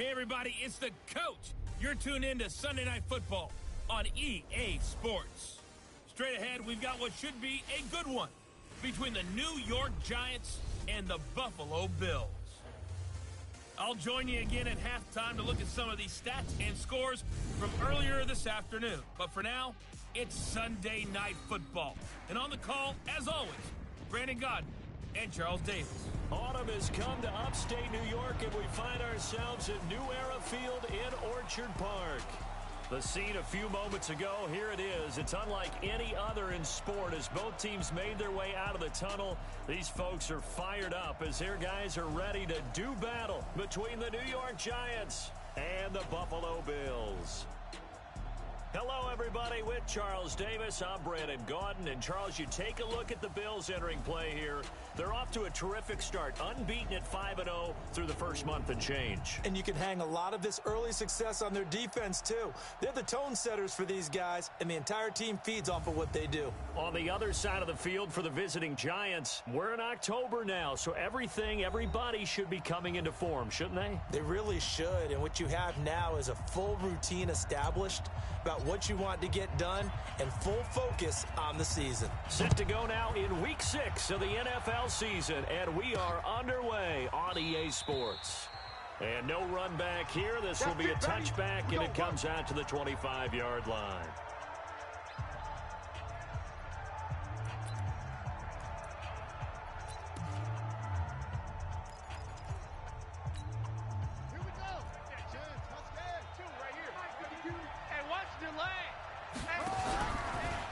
Hey, everybody, it's the coach. You're tuned in to Sunday Night Football on EA Sports. Straight ahead, we've got what should be a good one between the New York Giants and the Buffalo Bills. I'll join you again at halftime to look at some of these stats and scores from earlier this afternoon. But for now, it's Sunday Night Football. And on the call, as always, Brandon Godden and Charles Davis. Autumn has come to upstate New York, and we find ourselves at New Era Field in Orchard Park. The scene a few moments ago, here it is. It's unlike any other in sport as both teams made their way out of the tunnel. These folks are fired up as their guys are ready to do battle between the New York Giants and the Buffalo Bills. Hello, everybody. With Charles Davis, I'm Brandon Gaudin. And, Charles, you take a look at the Bills entering play here. They're off to a terrific start, unbeaten at 5-0 through the first month and change. And you can hang a lot of this early success on their defense, too. They're the tone setters for these guys, and the entire team feeds off of what they do. On the other side of the field for the visiting Giants, we're in October now, so everybody should be coming into form, shouldn't they? They really should, and what you have now is a full routine established about what you want to get done and full focus on the season. Set to go now in Week 6 of the NFL season, and we are underway on EA Sports. And no run back here. This will be a touchback, and it comes out to the 25-yard line.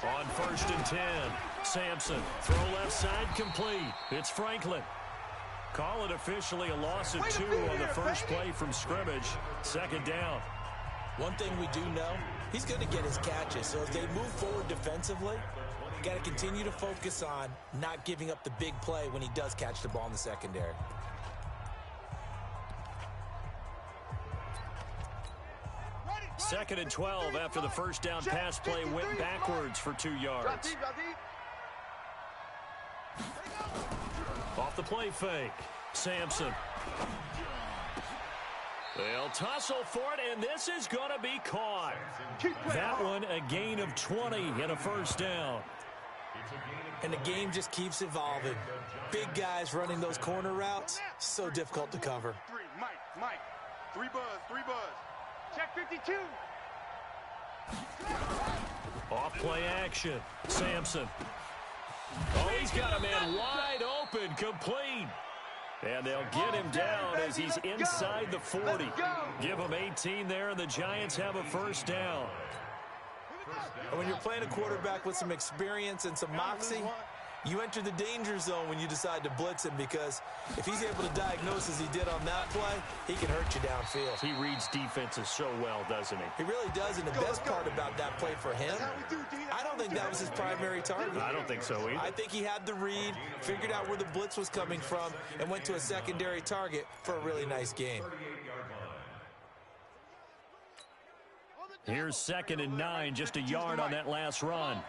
On 1st and 10, Sampson, throw left side complete. It's Franklin. Call it officially a loss of 2 on the first play from scrimmage. Second down. One thing we do know, he's going to get his catches. So as they move forward defensively, you got to continue to focus on not giving up the big play when he does catch the ball in the secondary. Second and 12 after the first down pass play went backwards for 2 yards. Off the play fake, Sampson. They'll tussle for it, and this is going to be caught. That one a gain of 20 and a first down. And the game just keeps evolving. Big guys running those corner routes, so difficult to cover. Mike. Three buzz. Check 52. Off play action. Sampson. Oh, he's got a man wide open, complete. And they'll get him down as he's inside the 40. Give him 18 there, and the Giants have a first down. And when you're playing a quarterback with some experience and some moxie, you enter the danger zone when you decide to blitz him, because if he's able to diagnose as he did on that play, he can hurt you downfield. He reads defenses so well, doesn't he? He really does, and the best part about that play for him, I don't think that was his primary target. I don't think so either. I think he had the read, figured out where the blitz was coming from, and went to a secondary target for a really nice game. Here's 2nd and 9, just a yard on that last run.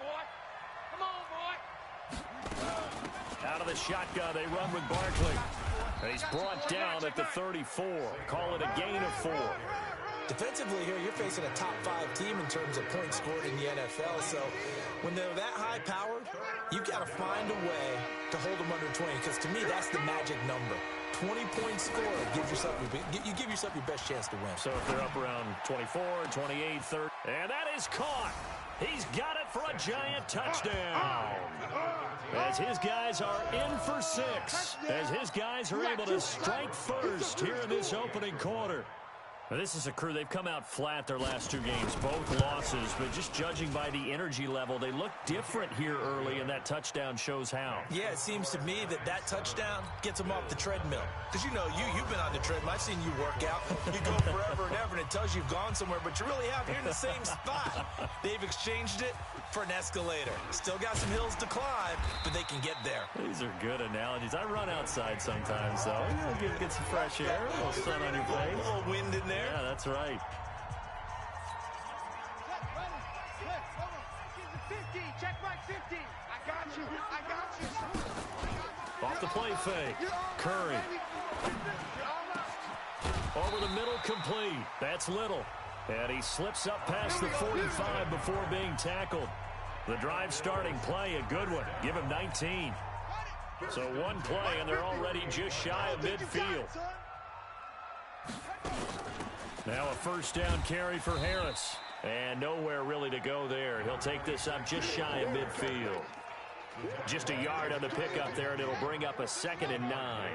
Out of the shotgun, they run with Barkley. And he's brought down at the 34. Call it a gain of 4. Defensively here, you're facing a top 5 team in terms of points scored in the NFL. So when they're that high powered, you got to find a way to hold them under 20. Because to me, that's the magic number. 20-point score, you give yourself your best chance to win. So if they're up around 24, 28, 30. And that is caught. He's got it for a Giant touchdown. As his guys are in for 6. As his guys are able to strike first here in this opening quarter. Now, this is a crew, they've come out flat their last 2 games, both losses, but just judging by the energy level, they look different here early, and that touchdown shows how. Yeah, it seems to me that touchdown gets them off the treadmill. Because you know, you've been on the treadmill. I've seen you work out. You go forever and ever, and it tells you you've gone somewhere, but you really have. You're in the same spot. They've exchanged it for an escalator. Still got some hills to climb, but they can get there. These are good analogies. I run outside sometimes, though. Get some fresh air, a little sun on your face. A little wind in there. Yeah, that's right. Check right 50. I got you. Off the play fake. Curry. Over the middle, complete. That's Little. And he slips up past the 45 before being tackled. The drive starting play, a good one. Give him 19. So one play, and they're already just shy of midfield. Now a first down carry for Harris. And nowhere really to go there. He'll take this up just shy of midfield. Just a yard on the pickup there, and it'll bring up a 2nd and 9.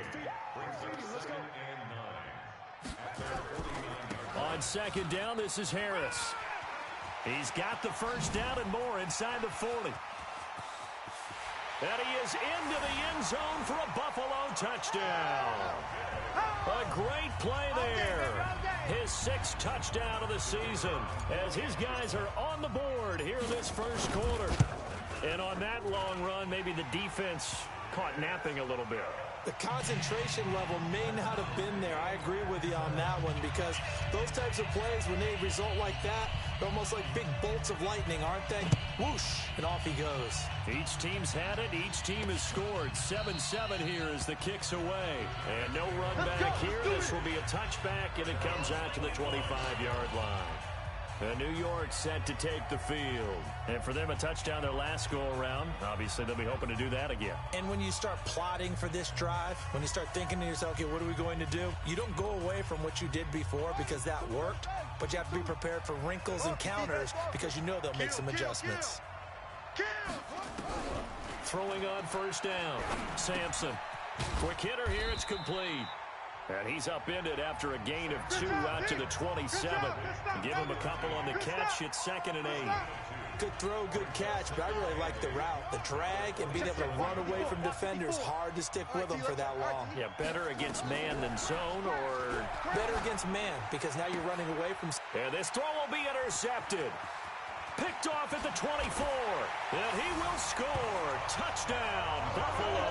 On 2nd down, this is Harris. He's got the first down and more inside the 40. And he is into the end zone for a Buffalo touchdown. A great play there. His 6th touchdown of the season as his guys are on the board here in this first quarter. And on that long run, maybe the defense caught napping a little bit. The concentration level may not have been there. I agree with you on that one because those types of plays, when they result like that, they're almost like big bolts of lightning, aren't they? Whoosh, and off he goes. Each team's had it. Each team has scored. 7-7 here as the kick's away. And no run back here. This will be a touchback, and it comes out to the 25-yard line. And New York set to take the field. And for them, a touchdown their last go-around. Obviously, they'll be hoping to do that again. And when you start plotting for this drive, when you start thinking to yourself, okay, what are we going to do? You don't go away from what you did before because that worked, but you have to be prepared for wrinkles and counters because you know they'll make some adjustments. Throwing on first down, Sampson. Quick hitter here, it's complete. And he's upended after a gain of 2 out to the 27. Give him a couple on the catch. It's 2nd and 8. Good throw, good catch, but I really like the route. The drag and being able to run away from defenders. Hard to stick with them for that long. Yeah, better against man than zone, or better against man because now you're running away from. And this throw will be intercepted. Picked off at the 24. And he will score. Touchdown, Buffalo.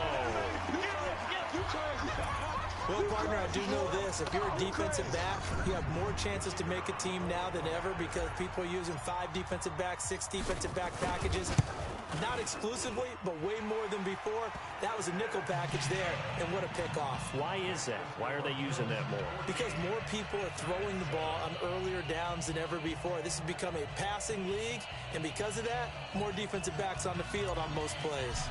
Well, partner, I do know this. If you're a defensive back, you have more chances to make a team now than ever because people are using 5 defensive backs, 6 defensive back packages. Not exclusively, but way more than before. That was a nickel package there, and what a pickoff. Why is that? Why are they using that more? Because more people are throwing the ball on earlier downs than ever before. This has become a passing league, and because of that, more defensive backs on the field on most plays.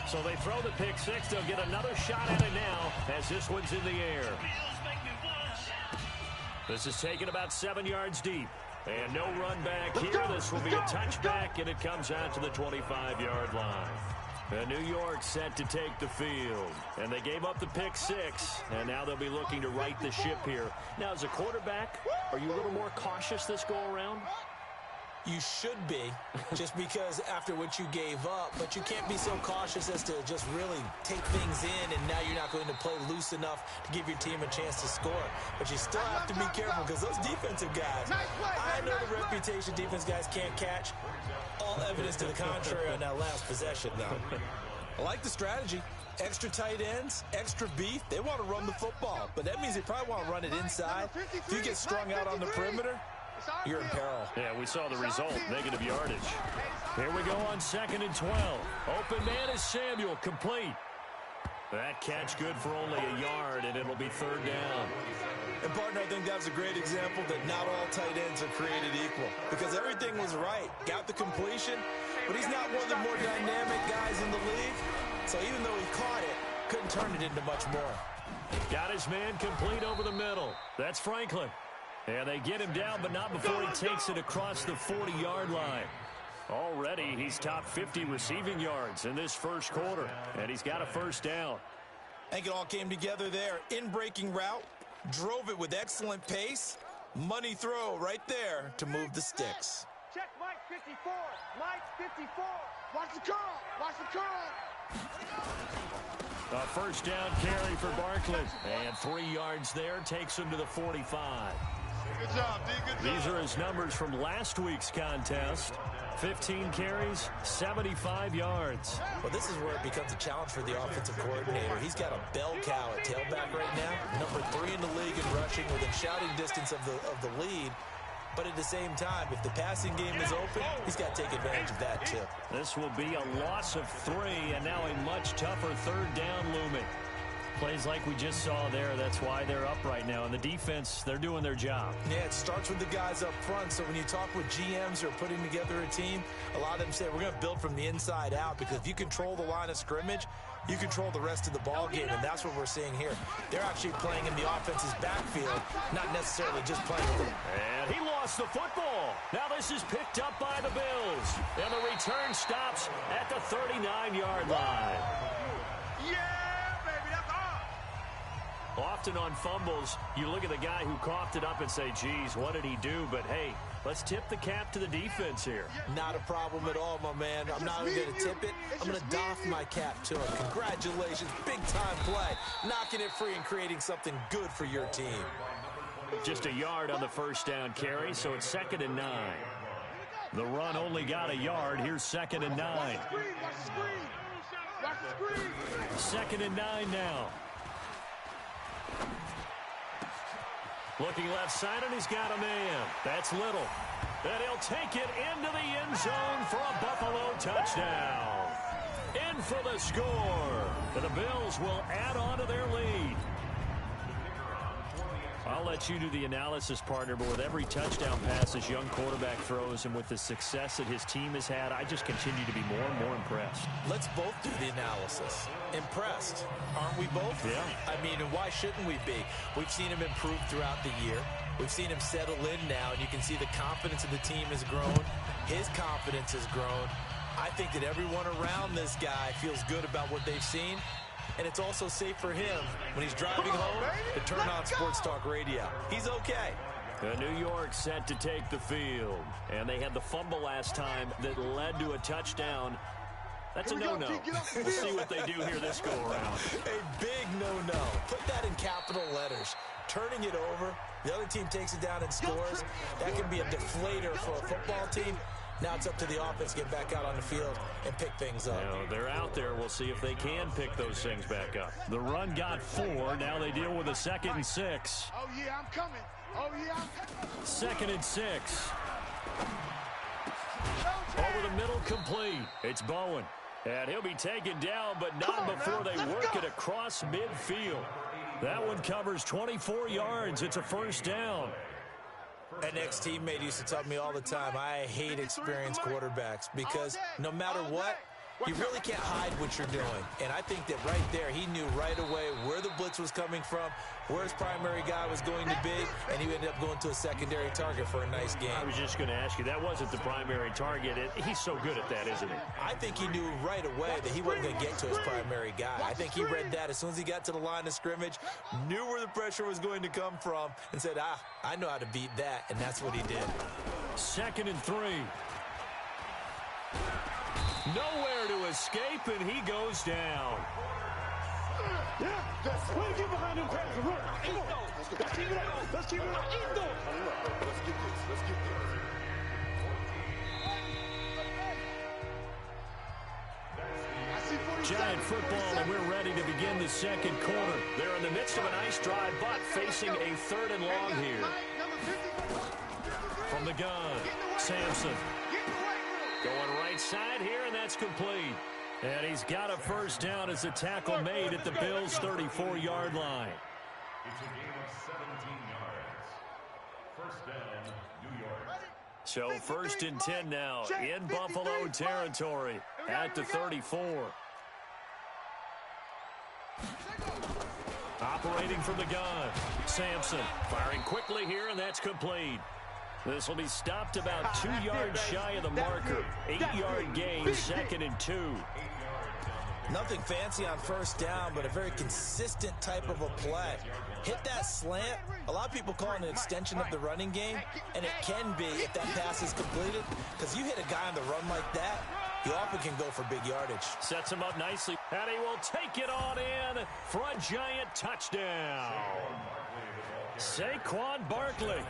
So they throw the pick 6. They'll get another shot at it now as this one's in the air. This is taken about 7 yards deep. And no run back here. This will be a touchback, and it comes out to the 25-yard line. And New York set to take the field. And they gave up the pick 6, and now they'll be looking to right the ship here. Now, as a quarterback, are you a little more cautious this go-around? You should be, just because after what you gave up, but you can't be so cautious as to just really take things in, and now you're not going to play loose enough to give your team a chance to score. But you still have to be careful because those defensive guys, I know the reputation defense guys can't catch. All evidence to the contrary on that last possession, though. I like the strategy. Extra tight ends, extra beef. They want to run the football, but that means they probably want to run it inside. If you get strung out on the perimeter, you're in peril. Yeah, we saw the result, negative yardage. Here we go on 2nd and 12. Open man is Samuel, complete. That catch good for only a yard, and it'll be 3rd down. And, partner, I think that's a great example that not all tight ends are created equal because everything was right. Got the completion, but he's not one of the more dynamic guys in the league. So even though he caught it, couldn't turn it into much more. Got his man complete over the middle. That's Franklin. And they get him down, but not before he takes it across the 40-yard line. Already, he's top 50 receiving yards in this first quarter, and he's got a first down. I think it all came together there. In-breaking route, drove it with excellent pace. Money throw right there to move the sticks. Check Mike 54. Mike 54. Watch the curl. Watch the curl. A first down carry for Barkley. And 3 yards there takes him to the 45. Good job, D. Good job. These are his numbers from last week's contest. 15 carries, 75 yards. Well, this is where it becomes a challenge for the offensive coordinator. He's got a bell cow at tailback right now. Number 3 in the league in rushing within shouting distance of the lead. But at the same time, if the passing game is open, he's got to take advantage of that too. This will be a loss of 3, and now a much tougher 3rd down looming. Plays like we just saw there, that's why they're up right now. And the defense, they're doing their job. Yeah, it starts with the guys up front. So when you talk with GMs who are putting together a team, a lot of them say we're going to build from the inside out, because if you control the line of scrimmage, you control the rest of the ball game, and that's what we're seeing here. They're actually playing in the offense's backfield, not necessarily just playing with them. And he lost the football. Now this is picked up by the Bills. And the return stops at the 39-yard line. Often on fumbles, you look at the guy who coughed it up and say, geez, what did he do? But, hey, let's tip the cap to the defense here. Not a problem at all, my man. I'm not even going to tip it. I'm going to doff my cap to him. Congratulations. Big-time play. Knocking it free and creating something good for your team. Just a yard on the first down carry, so it's 2nd and 9. The run only got a yard. Here's 2nd and 9. 2nd and 9 now. Looking left side, and he's got a man. That's Little. And he'll take it into the end zone for a Buffalo touchdown. In for the score. And the Bills will add on to their lead. I'll let you do the analysis, partner, but with every touchdown pass this young quarterback throws and with the success that his team has had, I just continue to be more and more impressed. Let's both do the analysis. Impressed, aren't we both? Yeah. I mean, and why shouldn't we be? We've seen him improve throughout the year. We've seen him settle in now, and you can see the confidence of the team has grown. His confidence has grown. I think that everyone around this guy feels good about what they've seen. And it's also safe for him when he's driving home to turn on Sports Talk Radio. He's okay. New York set to take the field. And they had the fumble last time that led to a touchdown. That's a no-no. We'll see what they do here this go-around. A big no-no. Put that in capital letters. Turning it over, the other team takes it down and scores. That can be a deflator for a football team. Now it's up to the offense to get back out on the field and pick things up. Now, they're out there. We'll see if they can pick those things back up. The run got 4. Now they deal with a 2nd and 6. Oh, yeah, I'm coming. Oh, yeah, I'm coming. 2nd and 6. Over the middle, complete. It's Bowen. And he'll be taken down, but not before they work it across midfield. That one covers 24 yards. It's a first down. An ex-teammate used to tell me all the time, I hate experienced quarterbacks because no matter what, you really can't hide what you're doing. And I think that right there, he knew right away where the blitz was coming from, where his primary guy was going to be, and he ended up going to a secondary target for a nice game. I was just going to ask you, that wasn't the primary target. He's so good at that, isn't he? I think he knew right away that he wasn't going to get to his primary guy. I think he read that as soon as he got to the line of scrimmage, knew where the pressure was going to come from, and said, I know how to beat that, and that's what he did. 2nd and 3. Nowhere to escape, and he goes down. Yeah, that's way to get behind him. Let's keep it up. Let's keep it up. Let's get this. Let's get this. Giant football, and we're ready to begin the second quarter. They're in the midst of a nice drive, but facing a 3rd and long here. From the gun, Sampson. Going right side here, and that's complete. And he's got a first down as the tackle made at the Bills' 34-yard line. It's a game of 17 yards. First down, New York. So 1st and 10 now in Buffalo territory at the 34. Operating from the gun, Sampson firing quickly here, and that's complete. This will be stopped about 2 yards shy of the marker. 8-yard gain, 2nd and 2. Nothing fancy on first down, but a very consistent type of a play. Hit that slant. A lot of people call it an extension of the running game, and it can be if that pass is completed, because you hit a guy on the run like that, he often can go for big yardage. Sets him up nicely, and he will take it on in for a giant touchdown. Saquon Barkley,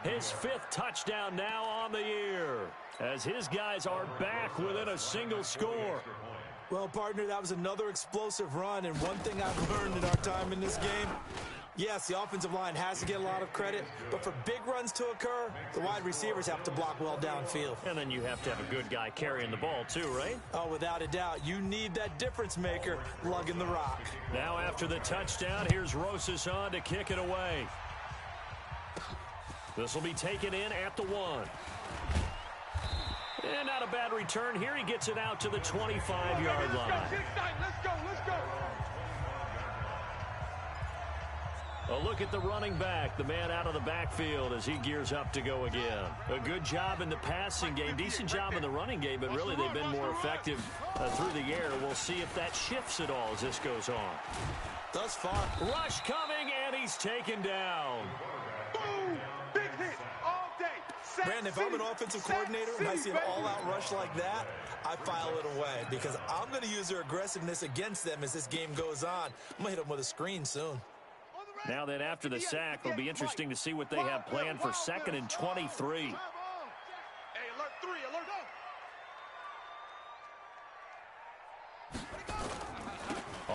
his 5th touchdown now on the year, as his guys are back within a single score. Well, partner, that was another explosive run, and one thing I've learned in our time in this game, Yes, the offensive line has to get a lot of credit, but for big runs to occur, the wide receivers have to block well downfield. And then you have to have a good guy carrying the ball too, right? Oh, without a doubt. You need that difference maker lugging the rock. Now after the touchdown, here's Rosas on to kick it away. This will be taken in at the 1. And not a bad return here. He gets it out to the 25-yard line. Let's go. A look at the running back, the man out of the backfield as he gears up to go again. A good job in the passing game, decent job in the running game, but really they've been more effective through the air. We'll see if that shifts at all as this goes on. Thus far. Rush coming, and he's taken down. Boom! Big hit all day. Brandon, if I'm an offensive coordinator and I see an all-out rush like that, I file it away because I'm going to use their aggressiveness against them as this game goes on. I'm going to hit them with a screen soon. Now then, after the sack, it'll be interesting to see what they have planned for 2nd and 23. Hey, alert 3, alert.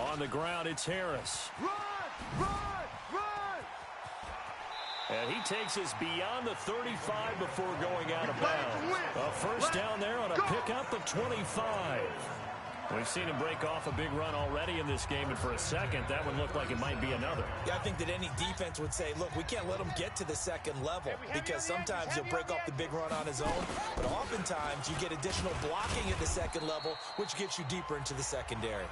On the ground, it's Harris. Run! And he takes us beyond the 35 before going out of bounds. A first down there on a pickup of 25. We've seen him break off a big run already in this game, and for a second, that one looked like it might be another. Yeah, I think that any defense would say, look, we can't let him get to the second level because sometimes he'll break off the big run on his own, but oftentimes you get additional blocking at the second level, which gets you deeper into the secondary.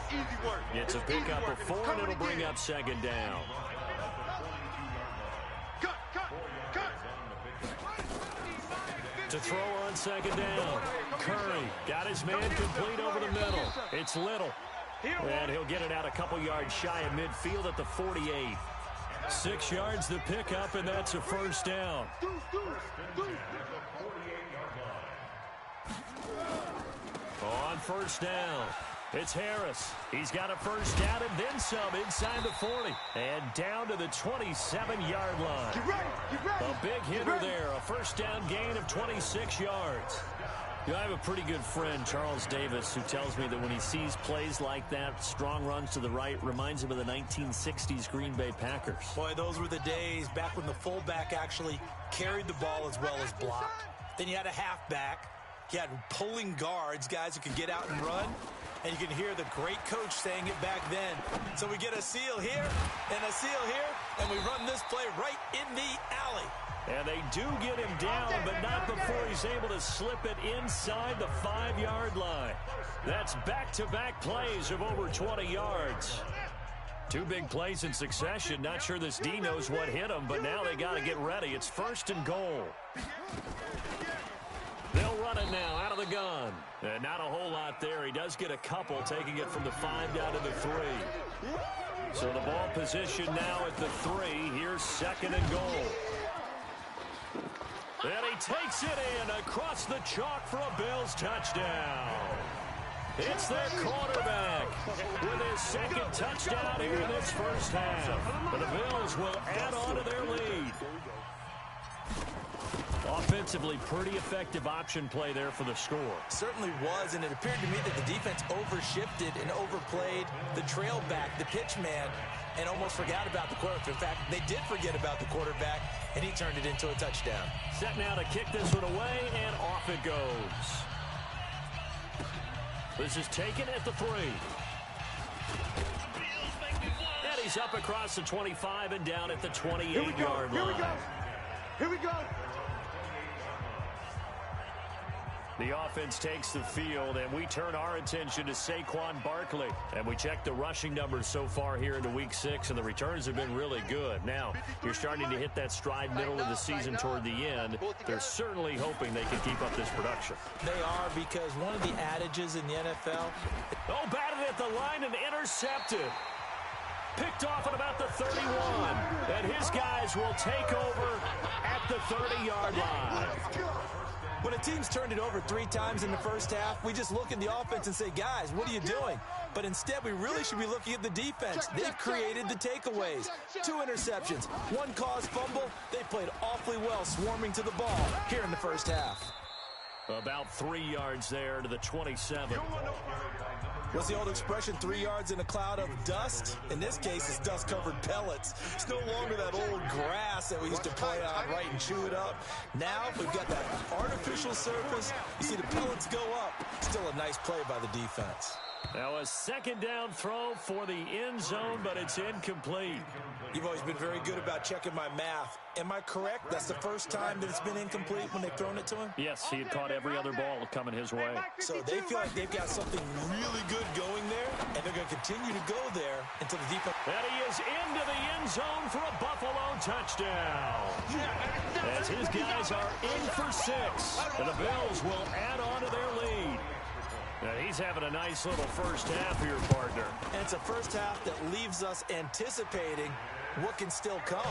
Easy work. It's a pickup of 4, and it'll bring up 2nd down. Cut. To throw on 2nd down. Curry got his man complete over the middle. It's Little. And he'll get it out a couple yards shy of midfield at the 48. 6 yards the pickup, and that's a first down. On first down, it's Harris. He's got a first down and then some inside the 40. And down to the 27-yard line. A big hitter there, a first down gain of 26 yards. You know, I have a pretty good friend, Charles Davis, who tells me that when he sees plays like that, strong runs to the right, reminds him of the 1960s Green Bay Packers. Boy, those were the days back when the fullback actually carried the ball as well as blocked. Then you had a halfback. You had pulling guards, guys who could get out and run. And you can hear the great coach saying it back then. So we get a seal here and a seal here, and we run this play right in the alley. And they do get him down, but not before he's able to slip it inside the 5-yard line. That's back-to-back plays of over 20 yards. 2 big plays in succession. Not sure this D knows what hit him, but now they got to get ready. It's 1st and goal. They'll run it now out of the gun. And not a whole lot there. He does get a couple, taking it from the 5 down to the 3. So the ball position now at the 3. Here's 2nd and goal. And he takes it in across the chalk for a Bills touchdown. It's their quarterback with his 2nd touchdown here in this first half. But the Bills will add on to their lead. Offensively, pretty effective option play there for the score. Certainly was, and it appeared to me that the defense overshifted and overplayed the trail back, the pitch man, and almost forgot about the quarterback. In fact, they did forget about the quarterback, and he turned it into a touchdown. Set now to kick this one away, and off it goes. This is taken at the 3. And he's up across the 25 and down at the 28-yard line. Here we go. The offense takes the field, and we turn our attention to Saquon Barkley. And we check the rushing numbers so far here into Week 6, and the returns have been really good. Now, you're starting to hit that stride middle of the season toward the end. They're certainly hoping they can keep up this production. They are, because one of the adages in the NFL... Oh, batted at the line and intercepted. Picked off at about the 31. And his guys will take over at the 30-yard line. When a team's turned it over 3 times in the first half, we just look at the offense and say, guys, what are you doing? But instead, we really should be looking at the defense. They've created the takeaways. 2 interceptions, 1 caused fumble. They played awfully well swarming to the ball here in the first half. About 3 yards there to the 27. What's the old expression, 3 yards in a cloud of dust? In this case, it's dust-covered pellets. It's no longer that old grass that we used to play on, right, and chew it up. Now, we've got that artificial surface. You see the pellets go up. Still a nice play by the defense. Now a second down throw for the end zone, but it's incomplete. You've always been very good about checking my math. Am I correct? That's the first time that it's been incomplete when they've thrown it to him? Yes, he had caught every other ball coming his way. So they feel like they've got something really good going there, and they're going to continue to go there until the defense. And he is into the end zone for a Buffalo touchdown. As his guys are in for 6, and the Bills will add on to their lead. Now he's having a nice little first half here, partner. And it's a first half that leaves us anticipating what can still come.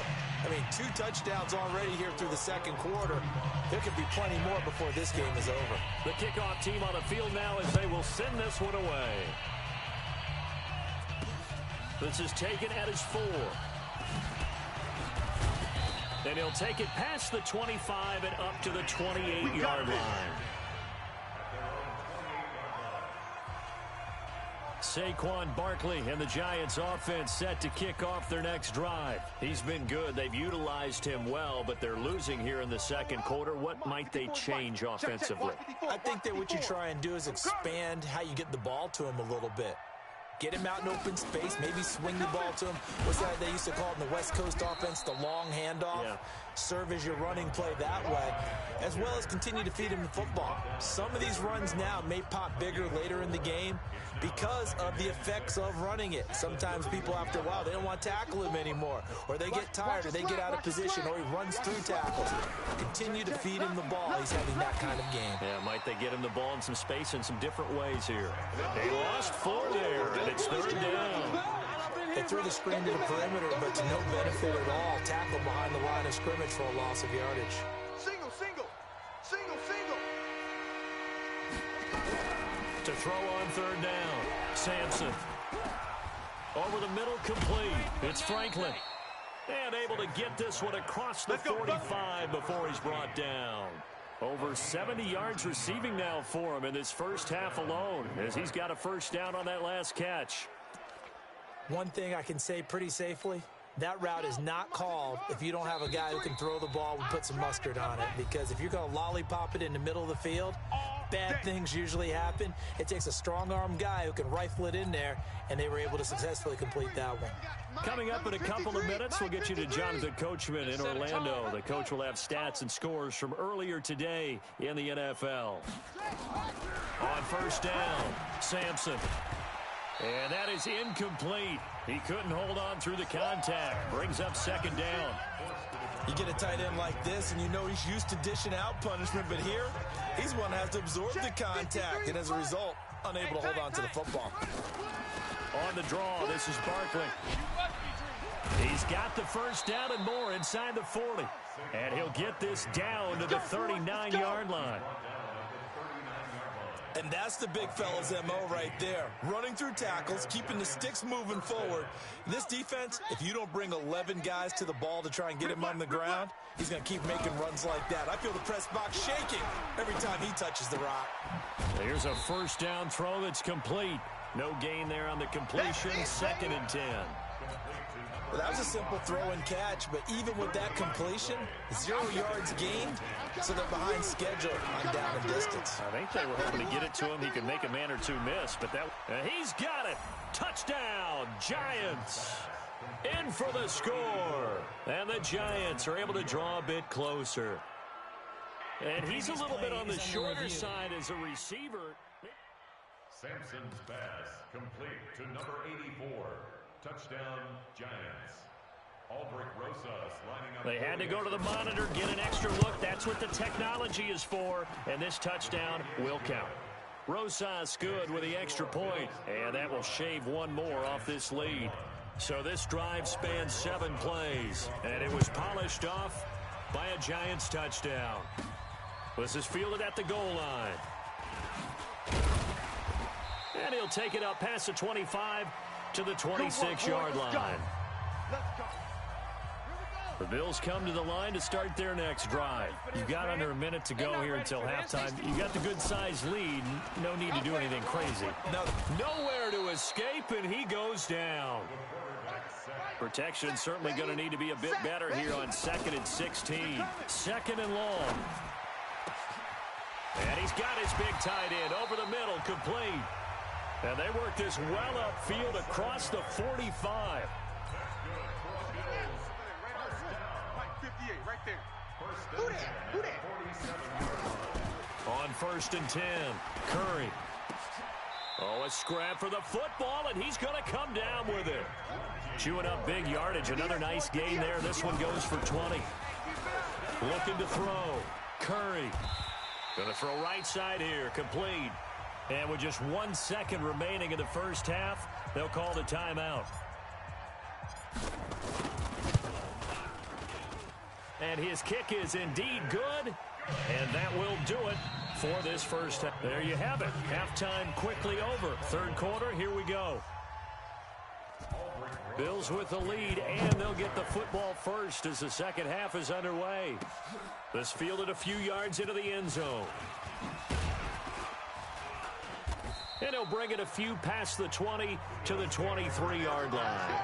I mean, 2 touchdowns already here through the second quarter. There could be plenty more before this game is over. The kickoff team on the field now as they will send this one away. This is taken at his 4. And he'll take it past the 25 and up to the 28-yard line. Saquon Barkley and the Giants offense set to kick off their next drive. He's been good. They've utilized him well, but they're losing here in the second quarter. What might they change offensively? I think that what you try and do is expand how you get the ball to him a little bit. Get him out in open space, maybe swing the ball to him. What's that they used to call it in the West Coast offense, the long handoff? Yeah. Serve as your running play that way, as well as continue to feed him the football. Some of these runs now may pop bigger later in the game because of the effects of running it. Sometimes people, after a while, they don't want to tackle him anymore, or they get tired, or they get out of position, or he runs through tackles. Continue to feed him the ball. He's having that kind of game. Yeah, might they get him the ball in some space in some different ways here. They lost 4 there, and it's 3rd down. They threw the screen to the perimeter, but to no benefit at all. Tackle behind the line of scrimmage for a loss of yardage. Single, single, single, single. To throw on 3rd down, Sampson. Over the middle, complete. It's Franklin. And able to get this one across the 45 before he's brought down. Over 70 yards receiving now for him in this first half alone, as he's got a first down on that last catch. One thing I can say pretty safely, that route is not called if you don't have a guy who can throw the ball and put some mustard on it. Because if you're going to lollipop it in the middle of the field, bad things usually happen. It takes a strong-arm guy who can rifle it in there, and they were able to successfully complete that one. Coming up in a couple of minutes, we'll get you to Jonathan Coachman in Orlando. The coach will have stats and scores from earlier today in the NFL. On first down, Sampson. And that is incomplete. He couldn't hold on through the contact. Brings up 2nd down. You get a tight end like this, and you know he's used to dishing out punishment, but here, he's one that has to absorb the contact, and as a result, unable to hold on to the football. On the draw, this is Barkley. He's got the first down and more inside the 40. And he'll get this down to the 39-yard line. And that's the big fella's MO right there. Running through tackles, keeping the sticks moving forward. This defense, if you don't bring 11 guys to the ball to try and get him on the ground, he's going to keep making runs like that. I feel the press box shaking every time he touches the rock. Here's a first down throw that's complete. No gain there on the completion. 2nd and 10. Well, that was a simple throw and catch, but even with that completion, 0 yards gained, so they're behind schedule on down and distance. I think they were hoping to get it to him. He could make a man or two miss, but that he's got it. Touchdown, Giants. In for the score. And the Giants are able to draw a bit closer. And he's a little bit on the shorter side as a receiver. Sampson's pass complete to number 84. Touchdown, Giants. Aldrich Rosas lining up. They had to go to the monitor, get an extra look. That's what the technology is for. And this touchdown will count. Rosas good with the extra point. And that will shave one more off this lead. So this drive spans 7 plays. And it was polished off by a Giants touchdown. This is fielded at the goal line. And he'll take it up past the 25 to the 26-yard line. The Bills come to the line to start their next drive. You've got under a minute to go here until halftime. You got the good-sized lead. No need to do anything crazy. Nowhere to escape, and he goes down. Protection certainly going to need to be a bit better here on 2nd and 16. 2nd and long. And he's got his big tight end over the middle, complete. And they work this well upfield across the 45. Right there. On 1st and 10, Curry. Oh, a scrap for the football, and he's going to come down with it. Chewing up big yardage. Another nice gain there. This one goes for 20. Looking to throw. Curry. Going to throw right side here. Complete. And with just 1 second remaining in the first half, they'll call the timeout. And his kick is indeed good. And that will do it for this first half. There you have it. Halftime quickly over. Third quarter, here we go. Bills with the lead, and they'll get the football first as the second half is underway. This fielded a few yards into the end zone. And he'll bring it a few past the 20 to the 23-yard line.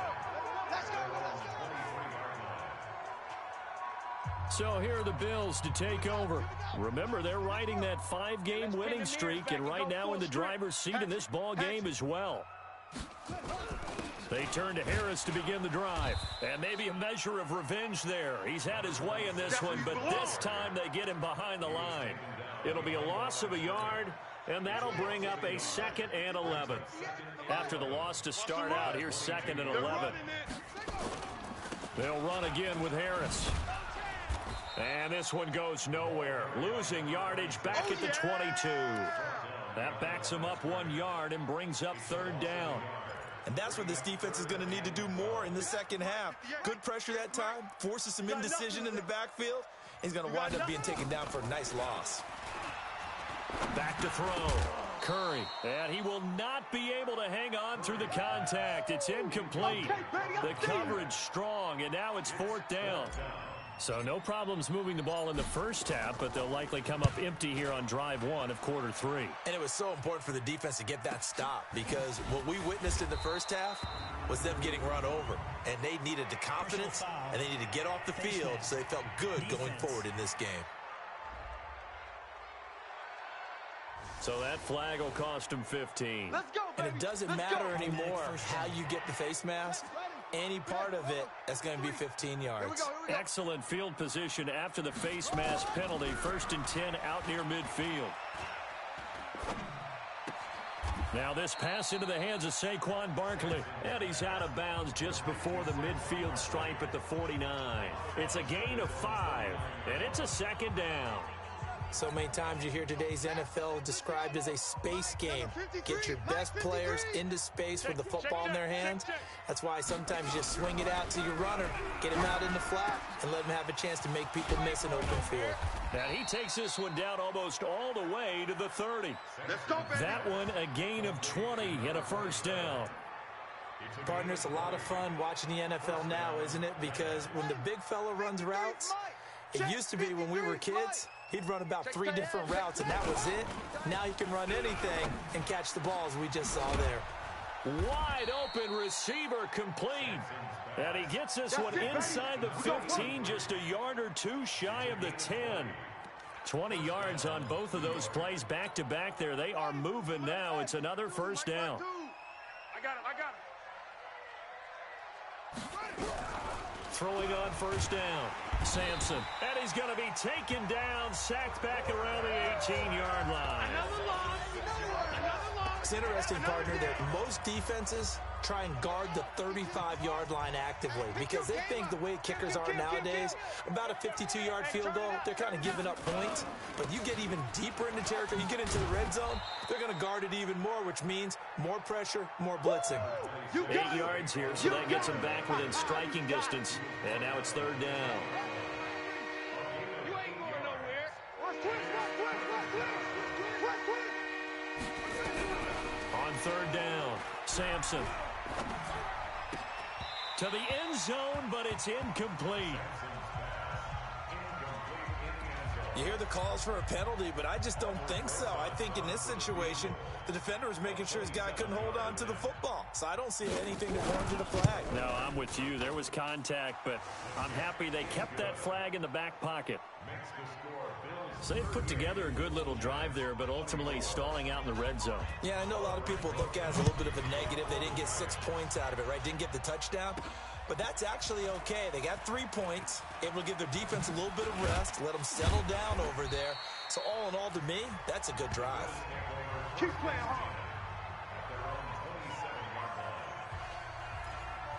So here are the Bills to take over. Remember, they're riding that 5-game winning streak, and right now in the driver's seat in this ball game as well. They turn to Harris to begin the drive. And maybe a measure of revenge there. He's had his way in this one, but this time they get him behind the line. It'll be a loss of a yard, and that'll bring up a 2nd and 11. After the loss to start out, here's 2nd and 11. They'll run again with Harris. And this one goes nowhere. Losing yardage back at the 22. That backs him up 1 yard and brings up 3rd down. And that's what this defense is going to need to do more in the second half. Good pressure that time, forces some indecision in the backfield. He's going to wind up being taken down for a nice loss. Back to throw. Curry. And he will not be able to hang on through the contact. It's incomplete. The coverage strong, and now it's 4th down. So no problems moving the ball in the first half, but they'll likely come up empty here on drive 1 of quarter 3. And it was so important for the defense to get that stop, because what we witnessed in the first half was them getting run over. And they needed the confidence, and they needed to get off the field so they felt good going forward in this game. So that flag will cost him 15. And it doesn't matter anymore how you get the face mask. Any part of it, that's going to be 15 yards. Excellent field position after the face mask penalty. 1st and 10 out near midfield. Now this pass into the hands of Saquon Barkley. And he's out of bounds just before the midfield stripe at the 49. It's a gain of 5, and it's a 2nd down. So many times you hear today's NFL described as a space game. Get your best players into space with the football in their hands. That's why sometimes you just swing it out to your runner, get him out in the flat, and let him have a chance to make people miss an open field. And he takes this one down almost all the way to the 30. That one a gain of 20 and a 1st down. Partner, it's a lot of fun watching the NFL now, isn't it? Because when the big fella runs routes, it used to be when we were kids, he'd run about 3 different routes, and that was it. Now he can run anything and catch the balls we just saw there. Wide open receiver complete. And he gets this one inside the 15, just a yard or 2 shy of the 10. 20 yards on both of those plays back-to-back there. They are moving now. It's another 1st down. I got him. Throwing on 1st down. Sampson. And he's going to be taken down, sacked back around the 18-yard line. It's interesting, partner, that most defenses try and guard the 35-yard line actively because they think the way kickers are nowadays, about a 52-yard field goal, they're kind of giving up points. But you get even deeper into territory, you get into the red zone, they're going to guard it even more, which means more pressure, more blitzing. 8 yards here, so that gets him back within striking distance. And now it's 3rd down. You ain't going nowhere. On 3rd down, Sampson. To the end zone, but it's incomplete. You hear the calls for a penalty, but I just don't think so. I think in this situation, the defender was making sure his guy couldn't hold on to the football. So I don't see anything that warranted a flag. No, I'm with you. There was contact, but I'm happy they kept that flag in the back pocket. So they put together a good little drive there, but ultimately stalling out in the red zone. Yeah, I know a lot of people look at it as a little bit of a negative. They didn't get 6 points out of it, right? Didn't get the touchdown. But that's actually okay. They got 3 points, able to give their defense a little bit of rest, let them settle down over there. So all in all, to me, that's a good drive. Keep playing hard.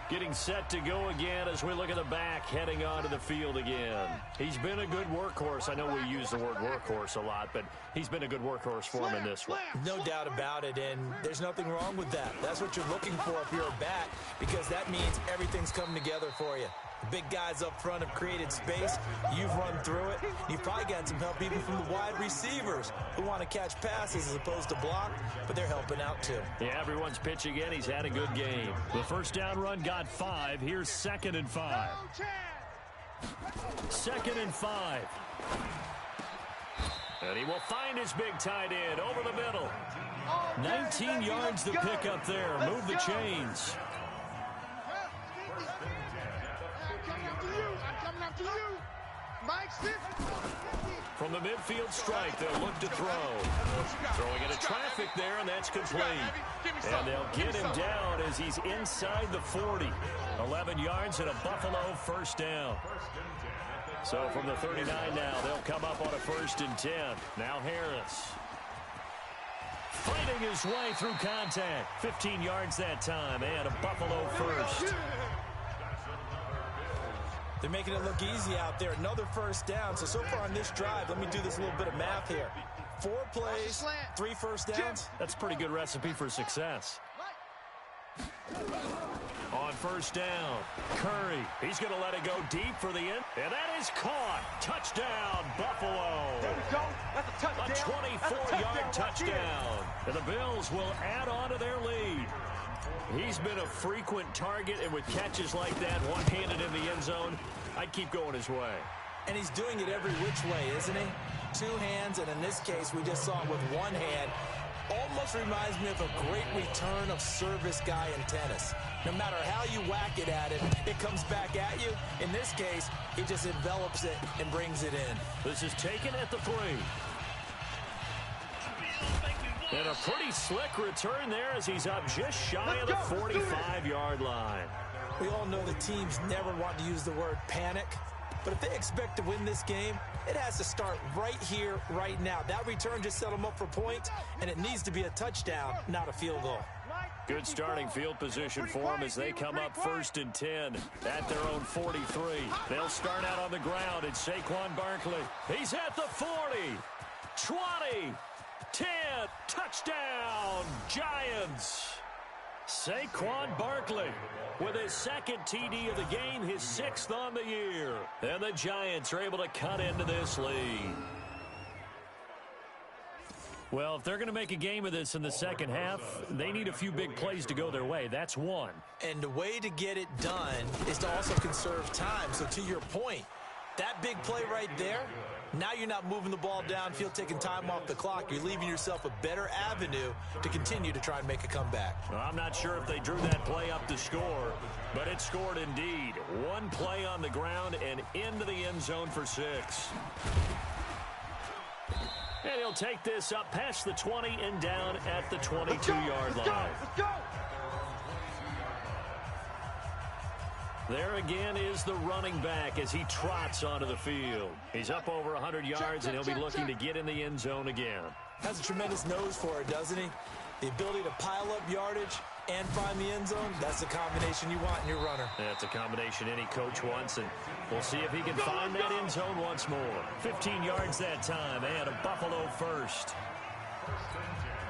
Getting set to go again as we look at the back, heading onto the field again. He's been a good workhorse. I know we use the word workhorse a lot, but he's been a good workhorse for him in this one. No doubt about it, and there's nothing wrong with that. That's what you're looking for if you're a back, because that means everything's coming together for you. The big guys up front have created space. You've run through it. You've probably got some help even from the wide receivers who want to catch passes as opposed to block, but they're helping out too. Yeah, everyone's pitching in. He's had a good game. The first down run got 5. Here's 2nd and 5. 2nd and 5. And he will find his big tight end over the middle. 19 yards to pick up there. Move the chains. From the midfield strike, they'll look to throw. Throwing into traffic there, and that's complete. And they'll get him down as he's inside the 40. 11 yards and a Buffalo first down. So from the 39 now, they'll come up on a 1st and 10. Now Harris. Fighting his way through contact. 15 yards that time, and a Buffalo first. They're making it look easy out there. Another first down. So far on this drive, let me do this little bit of math here. 4 plays, 3 first downs. That's a pretty good recipe for success. On first down, Curry. He's going to let it go deep for the end. And that is caught. Touchdown, Buffalo. There we go. That's a touchdown. A 24-yard touchdown. And the Bills will add on to their lead. He's been a frequent target, and with catches like that, one-handed in the end zone, I'd keep going his way. And he's doing it every which way, isn't he? 2 hands, and in this case, we just saw it with 1 hand. Almost reminds me of a great return of service guy in tennis. No matter how you whack it at it, it comes back at you. In this case, he just envelops it and brings it in. This is taken at the 3. And a pretty slick return there as he's up just shy of the 45-yard line. We all know the teams never want to use the word panic. But if they expect to win this game, it has to start right here, right now. That return just set them up for points, and it needs to be a touchdown, not a field goal. Good starting field position for them as they come up 1st and 10 at their own 43. They'll start out on the ground, and Saquon Barkley. He's at the 40, 20, 10, touchdown, Giants. Saquon Barkley with his 2nd TD of the game, his 6th on the year. And the Giants are able to cut into this lead. Well, if they're going to make a game of this in the second half, they need a few big plays to go their way. That's one. And the way to get it done is to also conserve time. So to your point, that big play right there, now you're not moving the ball downfield, taking time off the clock. You're leaving yourself a better avenue to continue to try and make a comeback. Well, I'm not sure if they drew that play up to score, but it scored indeed. 1 play on the ground and into the end zone for 6. And he'll take this up past the 20 and down at the 22-yard line. Let's go. There again is the running back as he trots onto the field. He's up over 100 yards, and he'll be looking to get in the end zone again. Has a tremendous nose for it, doesn't he? The ability to pile up yardage and find the end zone, that's the combination you want in your runner. That's a combination any coach wants, and we'll see if he can find that end zone once more. 15 yards that time, and a Buffalo first.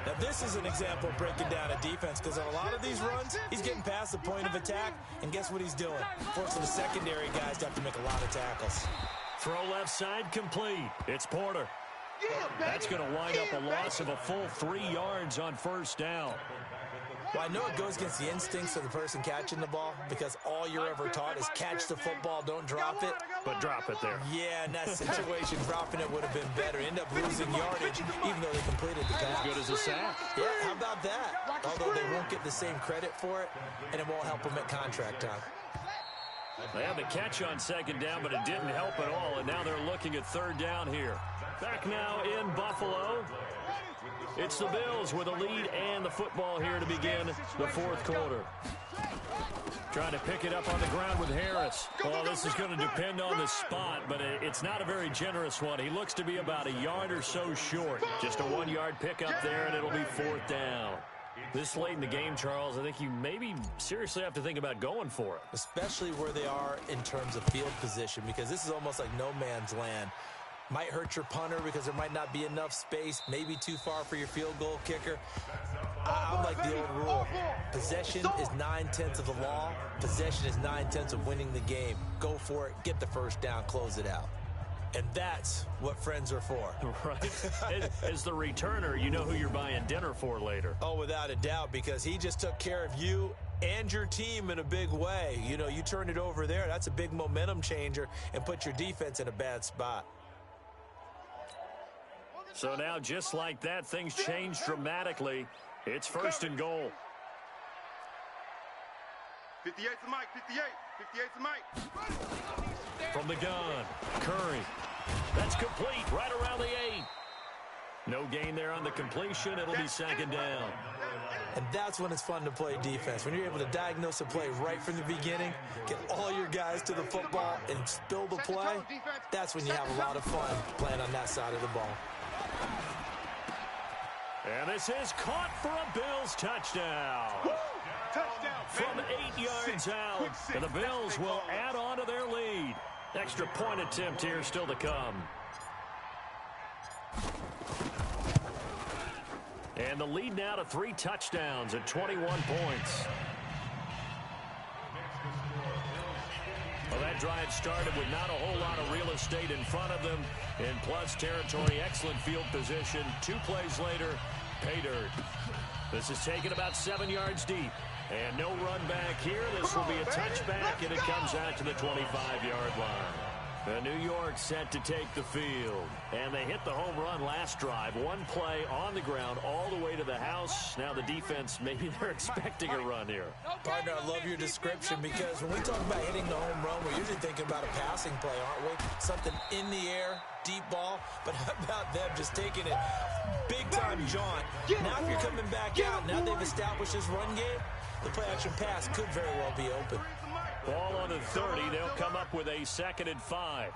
Now, this is an example of breaking down a defense, because on a lot of these runs, he's getting past the point of attack, and guess what he's doing? Forcing the secondary guys to have to make a lot of tackles. Throw left side complete. It's Porter. That's going to wind up a loss of a full 3 yards on first down. Well, I know it goes against the instincts of the person catching the ball because all you're ever taught is catch the football, don't drop it. But drop it there. Yeah, in that situation, dropping it would have been better. End up losing yardage, even though they completed the pass. As good as a sack. Yeah, how about that? Although they won't get the same credit for it, and it won't help them at contract time. They had the catch on second down, but it didn't help at all, and now they're looking at third down here. Back now in Buffalo. It's the Bills with a lead and the football here to begin the fourth quarter. Trying to pick it up on the ground with Harris. Well, this is going to depend on the spot, but it's not a very generous one. He looks to be about a yard or so short. Just a 1-yard pickup there, and it'll be fourth down. This late in the game, Charles, I think you maybe seriously have to think about going for it. Especially where they are in terms of field position, because this is almost like no man's land. Might hurt your punter because there might not be enough space, maybe too far for your field goal kicker. I'm like the old rule. Possession is 9/10 of the law. Possession is 9/10 of winning the game. Go for it, get the first down, close it out. And that's what friends are for. Right. As the returner, you know who you're buying dinner for later. Oh, without a doubt, because he just took care of you and your team in a big way. You know, you turned it over there. That's a big momentum changer and put your defense in a bad spot. So now, just like that, things change dramatically. It's first and goal. 58 to Mike, 58. 58 to Mike. From the gun, Curry. That's complete, right around the 8. No gain there on the completion. It'll be second down. And that's when it's fun to play defense. When you're able to diagnose a play right from the beginning, get all your guys to the football and spill the play, that's when you have a lot of fun playing on that side of the ball. And this is caught for a Bills touchdown. From 8 yards out. And the Bills will add on to their lead. Extra point attempt here still to come. And the lead now to 3 touchdowns at 21 points. Well, that drive started with not a whole lot of real estate in front of them. In plus territory, excellent field position. 2 plays later, pay dirt. This is taken about 7 yards deep. And no run back here. This will be a touchback, and it comes out to the 25-yard line. New York set to take the field. And they hit the home run last drive. 1 play on the ground all the way to the house. Now the defense, maybe they're expecting a run here. Partner, I love your description because when we talk about hitting the home run, we're usually thinking about a passing play, aren't we? Something in the air, deep ball. But how about them just taking it big-time jaunt? Now if you're coming back out, now they've established this run game, the play-action pass could very well be open. Ball on the 30. They'll come up with a 2nd and 5.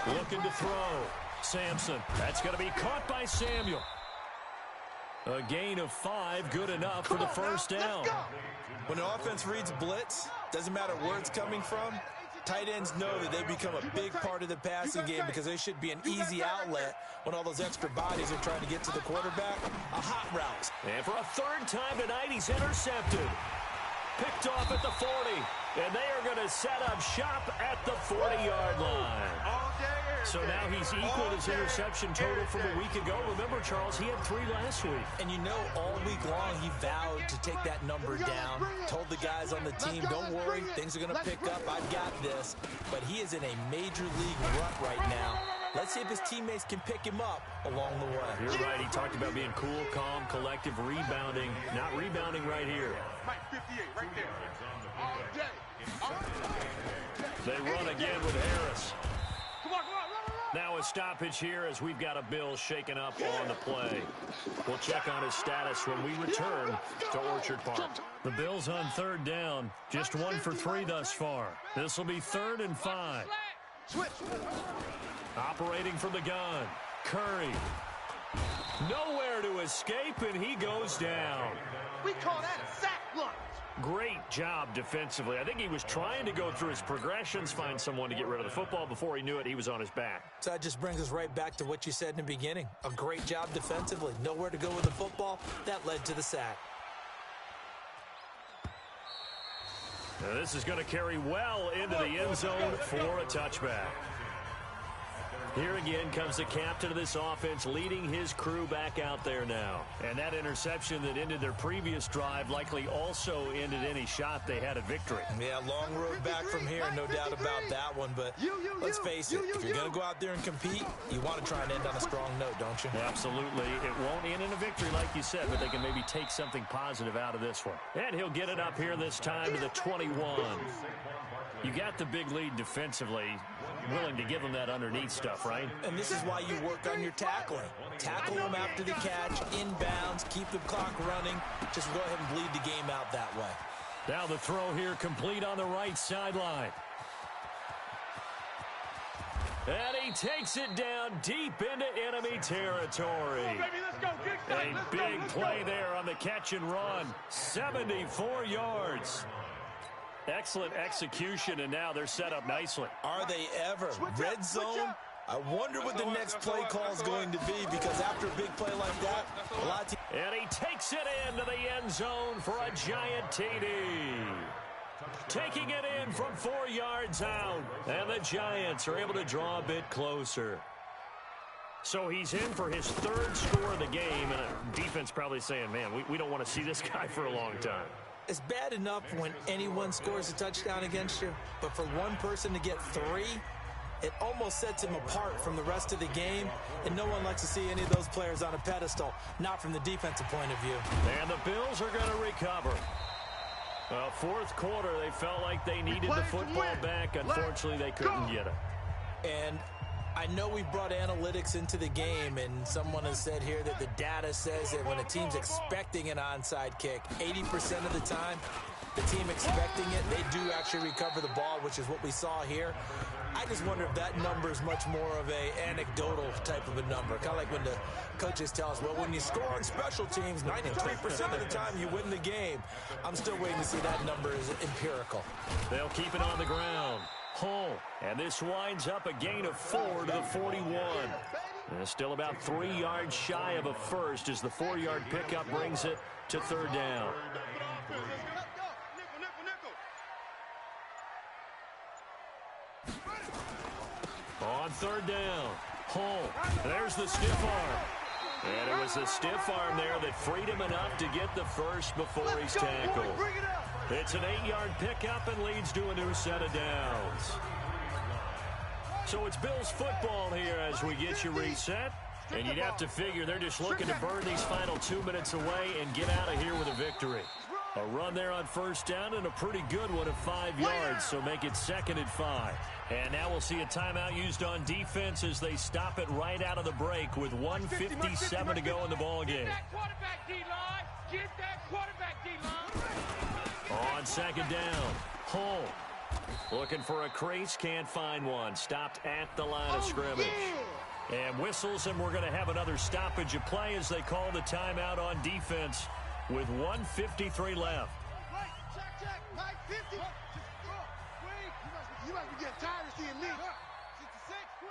Looking to throw. Sampson. That's going to be caught by Samuel. A gain of 5, good enough for the first down. When an offense reads blitz, doesn't matter where it's coming from, tight ends know that they become a big part of the passing game because they should be an easy outlet when all those extra bodies are trying to get to the quarterback. A hot route. And for a 3rd time tonight, he's intercepted. Picked off at the 40. And they are going to set up shop at the 40-yard line. So now he's equaled his interception total from a week ago. Remember, Charles, he had 3 last week. And you know, all week long he vowed to take that number down. Told the guys on the team, don't worry, things are going to pick up. I've got this. But he is in a major league rut right now. Let's see if his teammates can pick him up along the way. You're right. He talked about being cool, calm, collective, rebounding. Not rebounding right here. Mike, 58, right there. All day. They run again with Harris. Now a stoppage here as we've got a Bill shaken up on the play. We'll check on his status when we return to Orchard Park. The Bills on 3rd down. Just 1 for 3 thus far. This will be 3rd and 5. Operating from the gun. Curry. Nowhere to escape, and he goes down. We call that a sack lunch. Great job defensively. I think he was trying to go through his progressions, find someone to get rid of the football. Before he knew it, he was on his back. So that just brings us right back to what you said in the beginning. A great job defensively. Nowhere to go with the football. That led to the sack. Now this is going to carry well into the end zone for a touchback. Here again comes the captain of this offense leading his crew back out there now. And that interception that ended their previous drive likely also ended any shot they had at victory. Yeah, long road back from here, no doubt about that one. But let's face it, if you're going to go out there and compete, you want to try and end on a strong note, don't you? Absolutely. It won't end in a victory like you said, but they can maybe take something positive out of this one. And he'll get it up here this time to the 21. You got the big lead defensively, willing to give them that underneath stuff, right? And this is why you work on your tackling. Tackle them after the catch, inbounds, keep the clock running. Just go ahead and bleed the game out that way. Now the throw here complete on the right sideline. And he takes it down deep into enemy territory. A big play there on the catch and run. 74 yards. Excellent execution, and now they're set up nicely. Are they ever? Red zone? I wonder what the next play call is going to be, because after a big play like that, a lot of teams... And he takes it into the end zone for a giant TD. Taking it in from 4 yards out, and the Giants are able to draw a bit closer. So he's in for his third score of the game, and defense probably saying, man, we don't want to see this guy for a long time. It's bad enough when anyone scores a touchdown against you, but for one person to get 3, it almost sets him apart from the rest of the game, and no one likes to see any of those players on a pedestal, not from the defensive point of view. And the Bills are going to recover. Fourth quarter, they felt like they needed the football back. Unfortunately, they couldn't get it. And I know we brought analytics into the game, and someone has said here that the data says that when a team's expecting an onside kick, 80% of the time, the team expecting it, they do actually recover the ball, which is what we saw here. I just wonder if that number is much more of a anecdotal type of a number. Kind of like when the coaches tell us, well, when you score on special teams, 93% of the time you win the game. I'm still waiting to see that number is empirical. They'll keep it on the ground. Hull, and this winds up a gain of 4 to the 41. And still about 3 yards shy of a first as the 4-yard pickup brings it to third down. On third down, Hull, there's the stiff arm. And it was the stiff arm there that freed him enough to get the first before he's tackled. It's an 8-yard pickup and leads to a new set of downs. So it's Bills football here as we get you reset. And you'd have to figure they're just looking to burn these final 2 minutes away and get out of here with a victory. A run there on first down and a pretty good one of 5 yards, so make it 2nd and 5. And now we'll see a timeout used on defense as they stop it right out of the break with 1:57 to go in the ballgame. Get that quarterback, D-line. On second down, Hull looking for a crease, can't find one. Stopped at the line of scrimmage. And whistles, and we're going to have another stoppage of play as they call the timeout on defense with 1:53 left. Check, Mike, 50. You must be getting tired of seeing me. 66,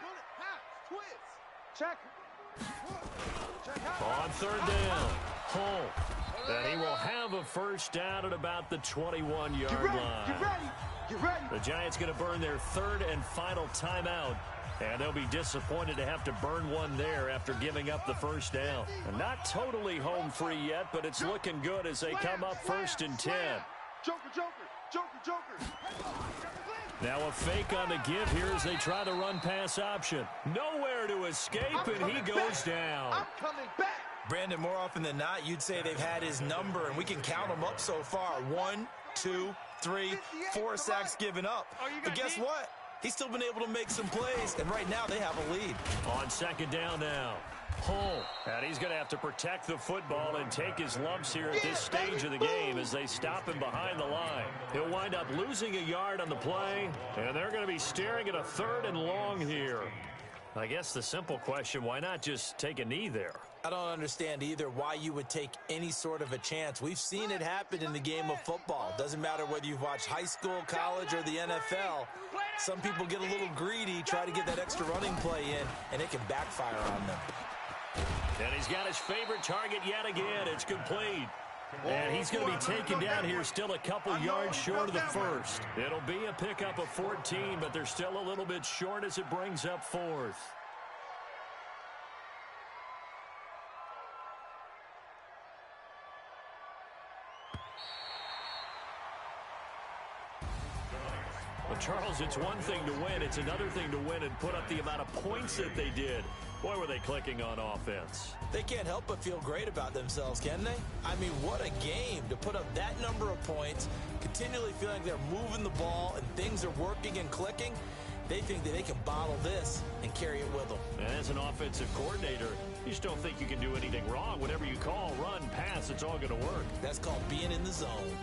Check. On third down, Hull. And he will have a first down at about the 21-yard line. Get ready. The Giants going to burn their third and final timeout. And they'll be disappointed to have to burn one there after giving up the first down. And not totally home free yet, but it's looking good as they come up 1st and 10. Joker. Now a fake on the give here as they try the run-pass option. Nowhere to escape, and he goes down. I'm coming back. Brandon, more often than not, you'd say they've had his number, and we can count them up so far. 1, 2, 3, 4 sacks given up. But guess what? He's still been able to make some plays, and right now they have a lead. On second down now, Hull. And he's going to have to protect the football and take his lumps here at this stage of the game as they stop him behind the line. He'll wind up losing a yard on the play, and they're going to be staring at a 3rd and long here. I guess the simple question, why not just take a knee there? I don't understand either why you would take any sort of a chance. We've seen it happen in the game of football. Doesn't matter whether you've watched high school, college, or the NFL. Some people get a little greedy, try to get that extra running play in, and it can backfire on them. And he's got his favorite target yet again. It's complete. And he's going to be taken down here still a couple yards short of the first. It'll be a pickup of 14, but they're still a little bit short as it brings up 4th. Charles, it's one thing to win. It's another thing to win and put up the amount of points that they did. Boy, were they clicking on offense. They can't help but feel great about themselves, can they? I mean, what a game to put up that number of points, continually feeling like they're moving the ball and things are working and clicking. They think that they can bottle this and carry it with them. And as an offensive coordinator, you just don't think you can do anything wrong. Whatever you call, run, pass, it's all going to work. That's called being in the zone.